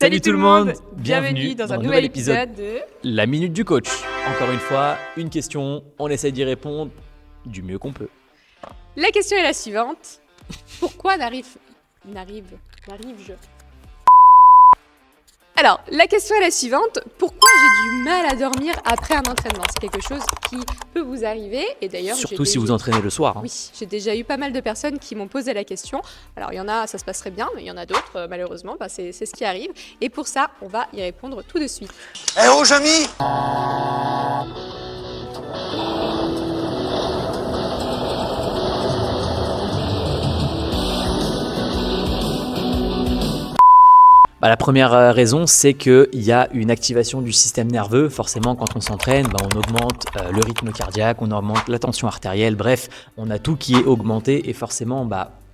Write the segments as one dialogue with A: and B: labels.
A: Salut tout le monde, bienvenue dans un nouvel épisode de
B: La Minute du Coach. Encore une fois, une question, on essaie d'y répondre du mieux qu'on peut.
A: La question est la suivante. Pourquoi n'arrive-je Alors, la question est la suivante. Pourquoi j'ai du mal à dormir après un entraînement ? C'est quelque chose qui peut vous arriver. Et d'ailleurs,
B: surtout si vous entraînez le soir.
A: Oui, j'ai déjà eu pas mal de personnes qui m'ont posé la question. Alors, il y en a, ça se passe très bien, mais il y en a d'autres, malheureusement, c'est ce qui arrive. Et pour ça, on va y répondre tout de suite.
C: Eh oh, Jamy !
B: La première raison, c'est qu'il y a une activation du système nerveux. Forcément, quand on s'entraîne, on augmente le rythme cardiaque, on augmente la tension artérielle. Bref, on a tout qui est augmenté et forcément,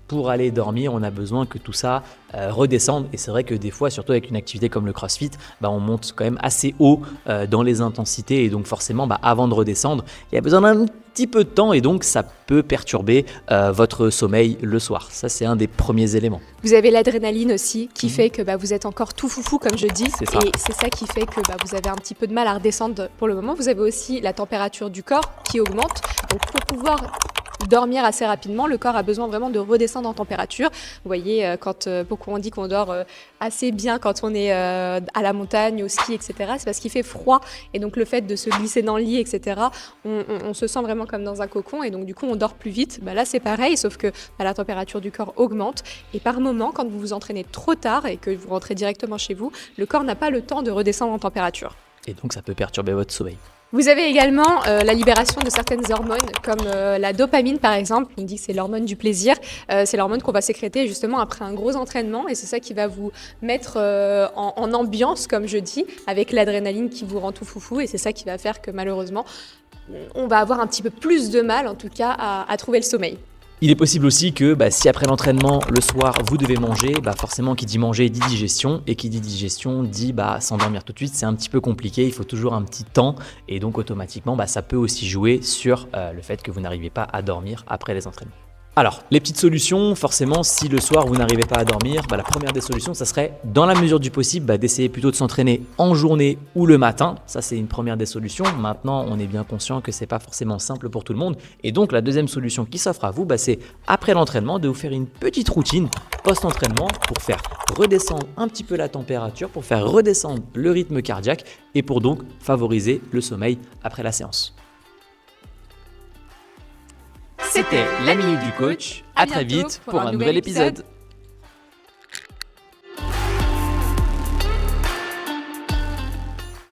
B: pour aller dormir, on a besoin que tout ça redescende. Et c'est vrai que des fois, surtout avec une activité comme le CrossFit, on monte quand même assez haut dans les intensités. Et donc forcément, avant de redescendre, il y a besoin d'un petit peu de temps et donc ça peut perturber votre sommeil le soir. Ça, c'est un des premiers éléments.
A: Vous avez l'adrénaline aussi qui fait que vous êtes encore tout foufou, comme je dis.
B: C'est ça.
A: Et c'est ça qui fait que vous avez un petit peu de mal à redescendre pour le moment. Vous avez aussi la température du corps qui augmente. Donc pour pouvoir dormir assez rapidement, le corps a besoin vraiment de redescendre en température. Vous voyez, pourquoi on dit qu'on dort assez bien quand on est à la montagne, au ski, etc., c'est parce qu'il fait froid. Et donc le fait de se glisser dans le lit, etc., on se sent vraiment comme dans un cocon. Et donc du coup, on dort plus vite. Là, c'est pareil, sauf que la température du corps augmente. Et par moment, quand vous vous entraînez trop tard et que vous rentrez directement chez vous, le corps n'a pas le temps de redescendre en température.
B: Et donc, ça peut perturber votre sommeil.
A: Vous avez également la libération de certaines hormones, comme la dopamine par exemple. On dit que c'est l'hormone du plaisir. C'est l'hormone qu'on va sécréter justement après un gros entraînement. Et c'est ça qui va vous mettre en ambiance, comme je dis, avec l'adrénaline qui vous rend tout foufou. Et c'est ça qui va faire que malheureusement, on va avoir un petit peu plus de mal, en tout cas, à trouver le sommeil.
B: Il est possible aussi que si après l'entraînement, le soir, vous devez manger, forcément qui dit manger dit digestion, et qui dit digestion dit s'endormir tout de suite, c'est un petit peu compliqué, il faut toujours un petit temps, et donc automatiquement ça peut aussi jouer sur le fait que vous n'arrivez pas à dormir après les entraînements. Alors, les petites solutions, forcément, si le soir vous n'arrivez pas à dormir, la première des solutions, ça serait, dans la mesure du possible, d'essayer plutôt de s'entraîner en journée ou le matin. Ça, c'est une première des solutions. Maintenant, on est bien conscient que c'est pas forcément simple pour tout le monde. Et donc, la deuxième solution qui s'offre à vous, c'est après l'entraînement, de vous faire une petite routine post-entraînement pour faire redescendre un petit peu la température, pour faire redescendre le rythme cardiaque et pour donc favoriser le sommeil après la séance. C'était la Minute du Coach. À très vite pour un nouvel épisode.